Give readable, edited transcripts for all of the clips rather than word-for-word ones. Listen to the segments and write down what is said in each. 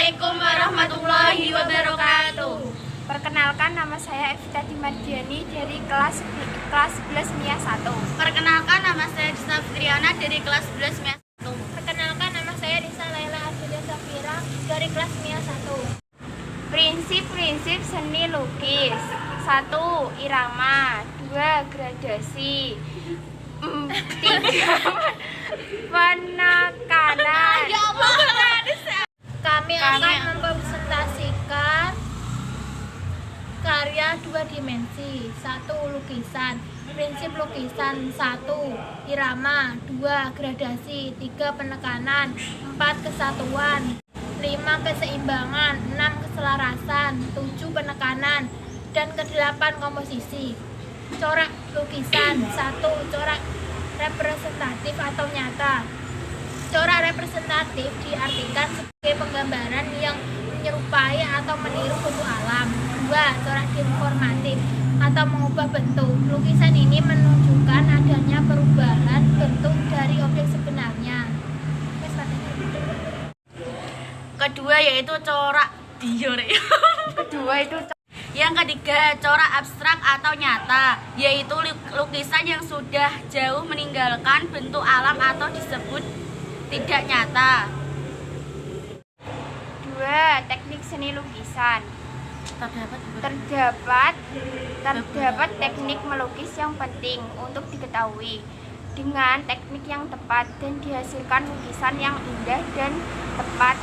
Assalamualaikum warahmatullahi wabarakatuh. Perkenalkan, nama saya Evita Dimardiani dari kelas 11 MIA 1. Perkenalkan, nama saya Disa Fitriana dari kelas 11 MIA 1. Perkenalkan, nama saya Risa Laila Arjulia Safira dari kelas MIA 1. Prinsip-prinsip seni lukis: 1. Irama, 2. Gradasi, 3. Penekanan. Kami akan mempresentasikan karya 2 dimensi. 1. Lukisan. Prinsip lukisan: 1. Irama, 2. Gradasi, 3. Penekanan, 4. Kesatuan, 5. Keseimbangan, 6. Keselarasan, 7. Penekanan, dan ke-8 komposisi. Corak lukisan: 1. Corak representatif atau nyata. Corak representatif diartikan sebagai penggambaran yang menyerupai atau meniru bentuk alam. 2. Corak deformatif atau mengubah bentuk. Lukisan ini menunjukkan adanya perubahan bentuk dari objek sebenarnya. Kedua yaitu corak Kedua itu Yang ketiga, corak abstrak atau nyata, yaitu lukisan yang sudah jauh meninggalkan bentuk alam atau disebut tidak nyata. 2. Teknik seni lukisan. Terdapat teknik melukis yang penting untuk diketahui. Dengan teknik yang tepat dan dihasilkan lukisan yang indah dan tepat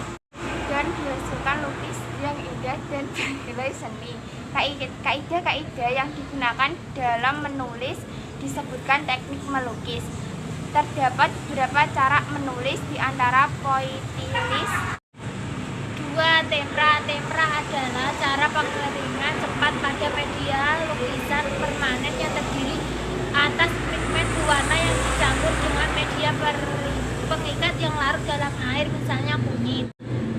dan dihasilkan lukis yang indah dan bernilai seni. Kaidah-kaidah yang digunakan dalam menulis disebutkan teknik melukis. Terdapat beberapa cara menulis, di antara pointilis. 2. Tempera. Tempera adalah cara pengeringan cepat pada media lukisan permanen yang terdiri atas pigmen berwarna yang dicampur dengan media pengikat yang larut dalam air, misalnya kunyit.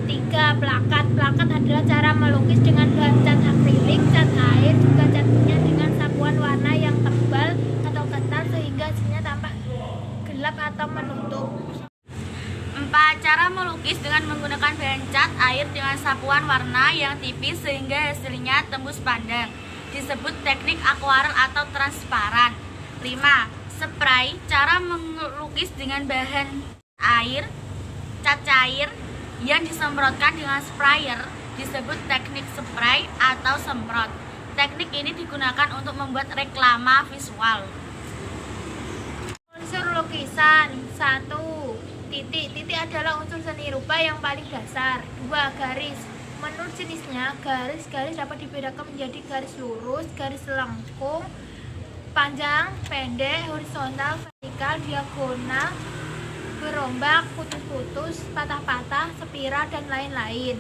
3. Plakat. Plakat adalah cara melukis dengan bahan cat akrilik, cat air, juga catnya dengan sapuan warna yang tebal atau ketal sehingga hasilnya tampak gelap atau menutup. 4. Cara melukis dengan menggunakan bahan cat air dengan sapuan warna yang tipis sehingga hasilnya tembus pandang, disebut teknik akuarel atau transparan. 5. Spray. Cara melukis dengan bahan air, cat cair yang disemprotkan dengan sprayer, disebut teknik spray atau semprot. Teknik ini digunakan untuk membuat reklama visual. Unsur lukisan. 1. Titik. Titik adalah unsur seni rupa yang paling dasar. 2. Garis. Menurut jenisnya, garis dapat dibedakan menjadi garis lurus, garis lengkung, panjang, pendek, horizontal, vertikal, diagonal, berombak, putus-putus, patah-patah, spiral, dan lain-lain.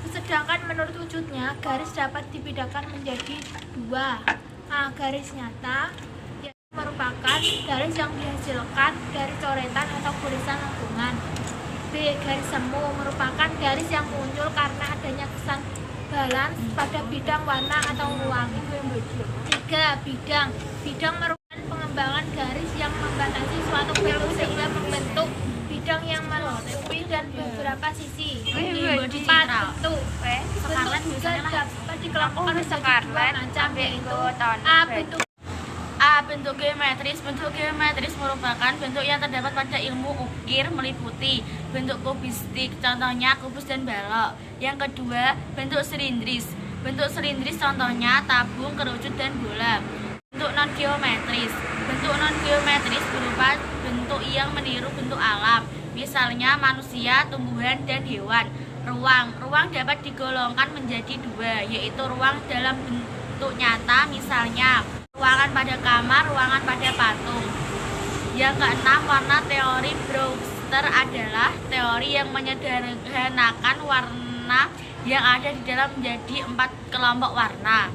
Sedangkan menurut wujudnya, garis dapat dibedakan menjadi 2. A. Garis nyata, yang merupakan garis yang dihasilkan dari coretan atau goresan lengkungan. B. Garis semu, merupakan garis yang muncul karena adanya kesan balance pada bidang warna atau ruang. 3. Bidang. Bidang merupakan pengembangan garis yang membatasi suatu pelu sehingga membentuk bidang yang menutupi dan beberapa sisi. 4. Bentuk. Bentuk juga dapat dikelompokkan menjadi 2 macam, yaitu A. Bentuk geometris. Bentuk geometris merupakan bentuk yang terdapat pada ilmu ukir, meliputi bentuk kubistik, contohnya kubus dan balok. Yang kedua, bentuk silindris. Bentuk silindris contohnya tabung, kerucut, dan bola. Bentuk non-geometris. Bentuk non-geometris berupa bentuk yang meniru bentuk alam, misalnya manusia, tumbuhan, dan hewan. Ruang. Ruang dapat digolongkan menjadi 2, yaitu ruang dalam bentuk nyata, misalnya ruangan pada kamar, ruangan pada patung. Yang keenam, warna. Teori Brewster adalah teori yang menyederhanakan warna yang ada di dalam menjadi 4 kelompok warna.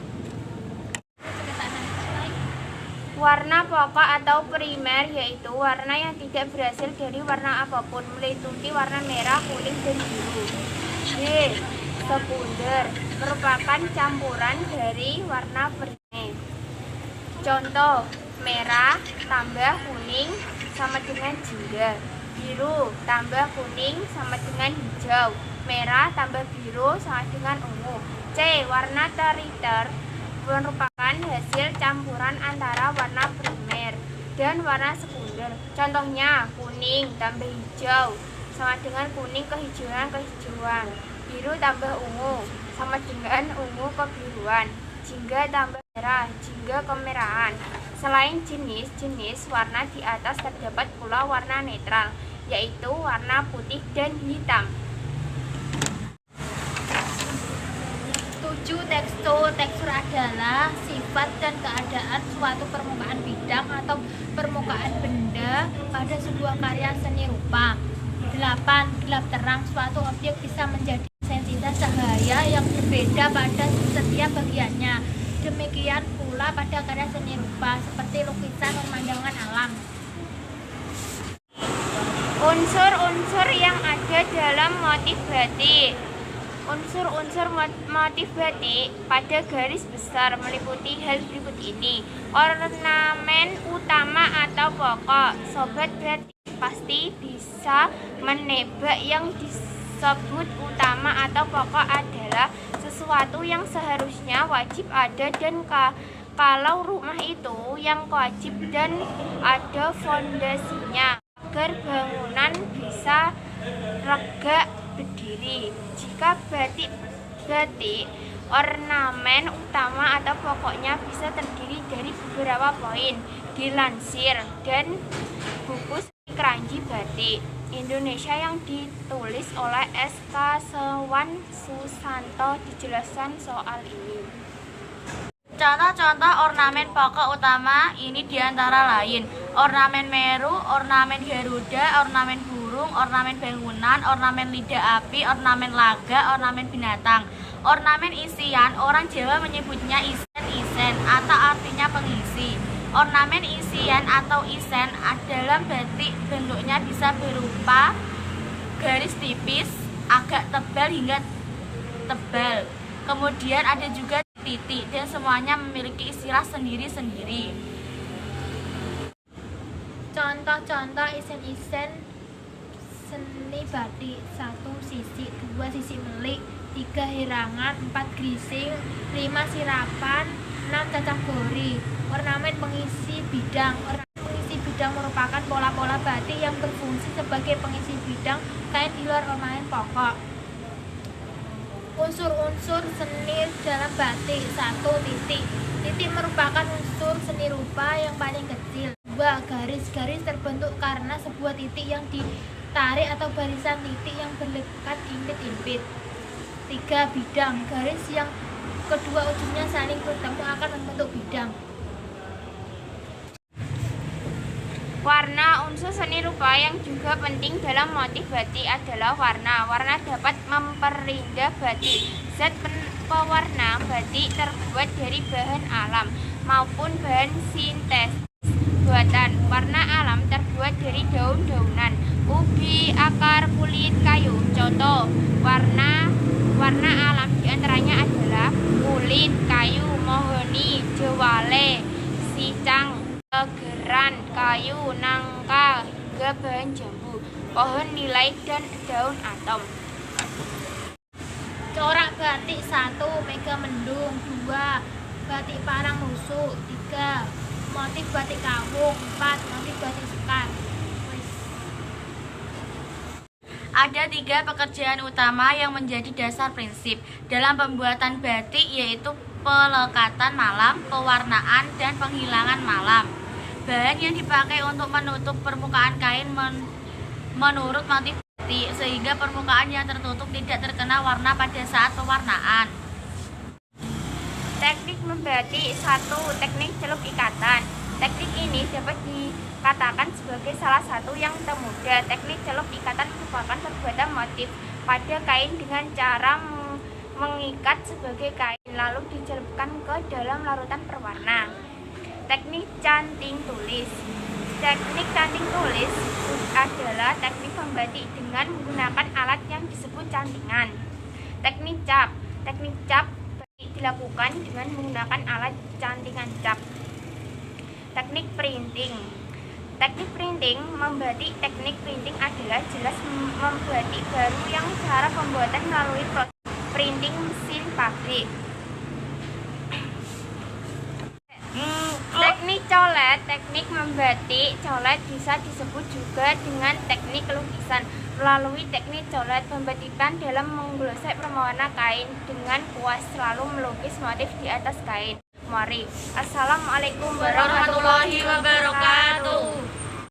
warna pokok atau primer, yaitu warna yang tidak berasal dari warna apapun, meliputi warna merah, kuning, dan biru. B. Sekunder, merupakan campuran dari warna primer. Contoh, merah tambah kuning sama dengan jingga. Biru tambah kuning sama dengan hijau. Merah tambah biru sama dengan ungu. C. Warna teriter merupakan hasil campuran antara warna primer dan warna sekunder. Contohnya, kuning tambah hijau sama dengan kuning kehijauan. Biru tambah ungu sama dengan ungu kebiruan. Jingga tambah merah, jingga kemerahan. Selain jenis-jenis warna di atas terdapat pula warna netral, yaitu warna putih dan hitam. 7. Tekstur adalah sifat dan keadaan suatu permukaan bidang atau permukaan benda pada sebuah karya seni rupa. 8. Gelap terang suatu objek bisa menjadi intensitas cahaya yang berbeda pada setiap bagiannya. Demikian pula pada karya seni rupa seperti lukisan pemandangan alam. Unsur-unsur yang ada dalam motif batik. Unsur-unsur motif batik pada garis besar meliputi hal berikut ini. Ornamen utama atau pokok. Sobat batik pasti bisa menebak yang disebut utama atau pokok adalah sesuatu yang seharusnya wajib ada dan kalau rumah itu yang wajib dan ada fondasinya agar bangunan bisa regak berdiri. Jika batik ornamen utama atau pokoknya bisa terdiri dari beberapa poin, dilansir dan buku Keranji Batik Indonesia yang ditulis oleh S.K. Sewan Susanto dijelaskan soal ini. Contoh-contoh ornamen pokok utama ini diantara lain ornamen meru, ornamen garuda, ornamen burung, ornamen bangunan, ornamen lidah api, ornamen laga, ornamen binatang. Ornamen isian, orang Jawa menyebutnya isen atau artinya pengisi. Ornamen isian atau isen dalam batik bentuknya bisa berupa garis tipis, agak tebal hingga tebal. Kemudian ada juga titik dan semuanya memiliki istilah sendiri-sendiri. Contoh-contoh isen-isen seni batik: 1. Sisik, 2. Sisik melik, 3. Hirangan, 4. Grising, 5. Sirapan, 6. Cacah gori. Ornamen pengisi bidang. Ornamen pengisi bidang merupakan pola-pola batik yang berfungsi sebagai pengisi bidang kain di luar ornamen pokok. Unsur-unsur seni dalam batik. 1. Titik. Titik merupakan unsur seni rupa yang paling kecil. 2. Garis-garis terbentuk karena sebuah titik yang ditarik atau barisan titik yang berlekat impit-impit. 3. Bidang. Garis yang kedua ujungnya saling bertemu akan membentuk bidang. Warna. Unsur seni rupa yang juga penting dalam motif batik adalah warna. Warna dapat memperindah batik. Zat pewarna batik terbuat dari bahan alam maupun bahan sintetis buatan. Warna alam terbuat dari daun-daunan, ubi, akar, kulit, kayu. Contoh warna alam diantaranya adalah kulit, kayu, mahoni, jewale, sicang, geran, kayu, nangka, hingga bahan jambu, pohon nilai, dan daun atom. Corak batik. 1. Mega mendung. 2. Batik parang rusuk. 3. Motif batik kawung. 4. Motif batik sekar. Ada 3 pekerjaan utama yang menjadi dasar prinsip dalam pembuatan batik, yaitu pelekatan malam, pewarnaan, dan penghilangan malam. Bahan yang dipakai untuk menutup permukaan kain menurut motif batik, sehingga permukaan yang tertutup tidak terkena warna pada saat pewarnaan. Teknik membatik. 1. Teknik celup ikatan. Teknik ini dapat dikatakan sebagai salah satu yang termudah. Teknik celup ikatan merupakan perbuatan motif pada kain dengan cara mengikat sebagai kain lalu dicelupkan ke dalam larutan perwarna. Teknik canting tulis. Teknik canting tulis adalah teknik membatik dengan menggunakan alat yang disebut cantingan. Teknik cap. Teknik cap dilakukan dengan menggunakan alat cantingan cap. Teknik printing. Teknik printing, membatik teknik printing adalah jelas membatik baru yang cara pembuatan melalui proses printing mesin pabrik. Teknik colet, teknik membatik colet bisa disebut juga dengan teknik lukisan. Melalui teknik colet, pembatikan dalam menggosok perwarna kain dengan kuas lalu melukis motif di atas kain. Mari. Assalamualaikum warahmatullahi wabarakatuh.